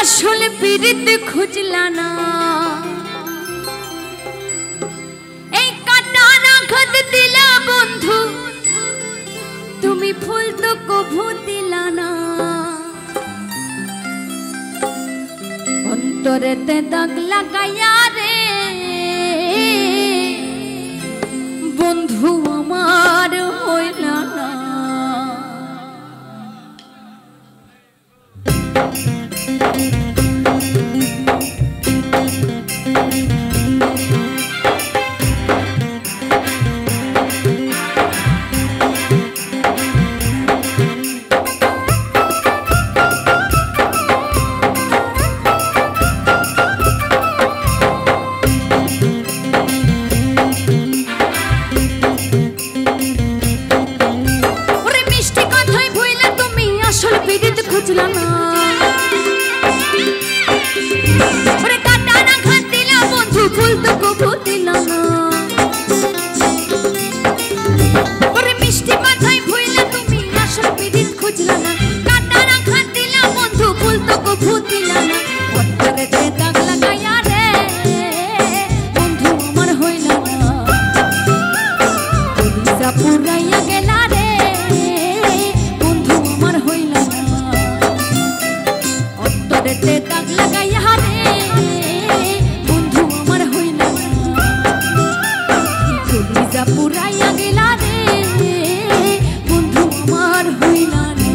আসলে পিড়িতে খুঁজলা না, এই কাটার আঘাত দিলা বন্ধু, তুমি ফুল তো কভু দিলা না। অন্তরেতে দাগ লাগাইয়া রে বন্ধু আমার হইলা না। খুঁজলা না, ওরে কাটা না ঘাট দিলা বন্ধু, ফুল তো কভু দিলা না। ওরে মিষ্টি কথাই ভুইলা তুমি আসল পিড়িত খুঁজলা না, কাটা না ঘাট দিলা বন্ধু, ফুল তো কভু দিলা না। অন্তরেতে দাগ লাগাইয়া রে বন্ধু আমার হইলা না, কলিজা পুরাইয়া গেলা রে বন্ধু আমার হইলা না। অন্তরেতে দাগ লাগাইয়া রে বন্ধু আমার হইলা না, কলিজা পুরাইয়া গেলা রে বন্ধু আমার হইলা না।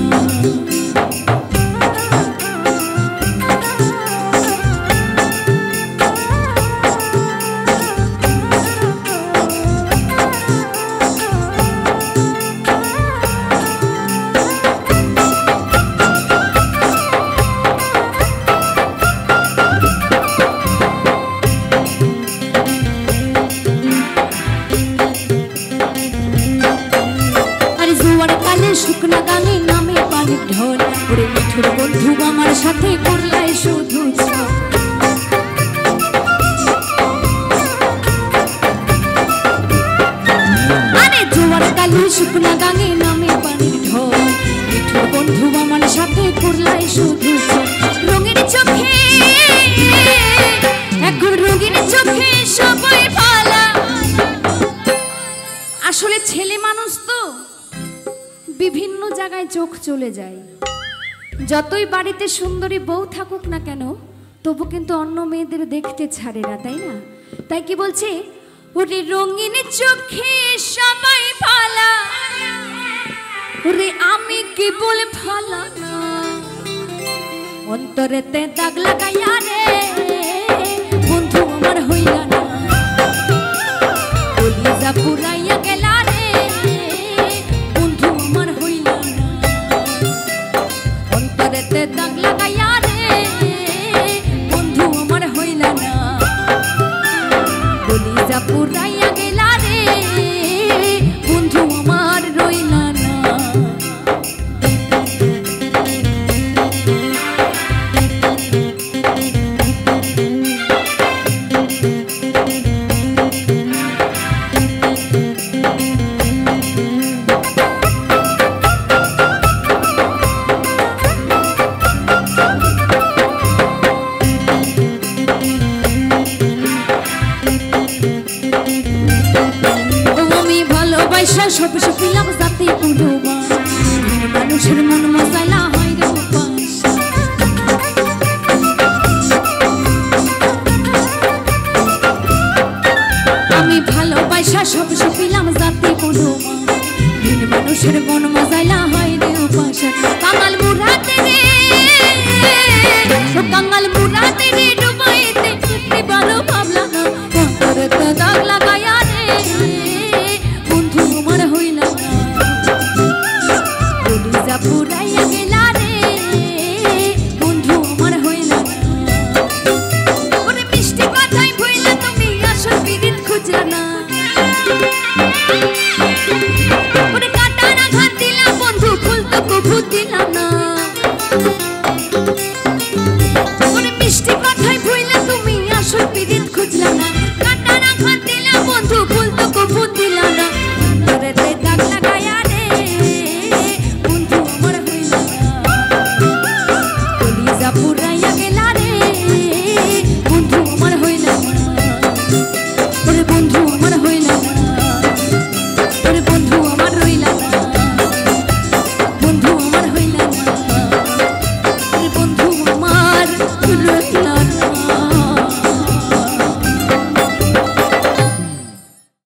শুকনা গানে নামে পানির ঢল, ওরে মিঠুর বন্ধু আমার সাথে করলাই শুধু ছল। আরে জোয়ার কালে শুকনা গানে নামে পানির ঢল, মিঠুর বন্ধু আমার সাথে করলাই শুধু ছল। রঙিন চোখে এখন রঙিন চোখে সবাই ভালা, আসলে ছেলে মানুষ তো বিভিন্ন জায়গায় চোখ চলে যায়। যতই বাড়িতে সুন্দরী বউ থাকুক না কেন তবু কিন্তু অন্য মেয়েদের দেখতে ছাড়ে না, তাই না? তাই কি বলছে, ওরে রঙিন চোখে সবাই ভালা, ওরে আমি কি বলে ভালা না। অন্তরেতে দাগ লাগাইয়া রে বন্ধু আমার হইলা না, কলিজা পুরাইয়া গেলা রে বন্ধু আমার হইলা না। অন্তরেতে দাগ লাগাইয়া রে বন্ধু আমার হইলা না, কলিজা পুরাইয়া গেলা রে বন্ধু আমার রইলা না। সব সপিলাম জাতি পুরোবা, মানুষের মন মজাইলা হয় রে উপাস। আমি ভালোবাসা সব সপিলাম জাতি পুরোবা, মানুষের মন মজাইলা হয় রে উপাস। কাঙাল মুরাতে রে কাঙাল মুরাতে রে ডুবাইতে কি ভালো ভাবলা না। অন্তরেতে দাগ লাগাইয়া রে বন্ধু আমার হইলা না, কলিজা পুরাইয়া গেলা রে বন্ধু আমার হইলা না। ওরে মিষ্টি কথাই ভুইলা তুমি আসল পিড়িত খুঁজলা না।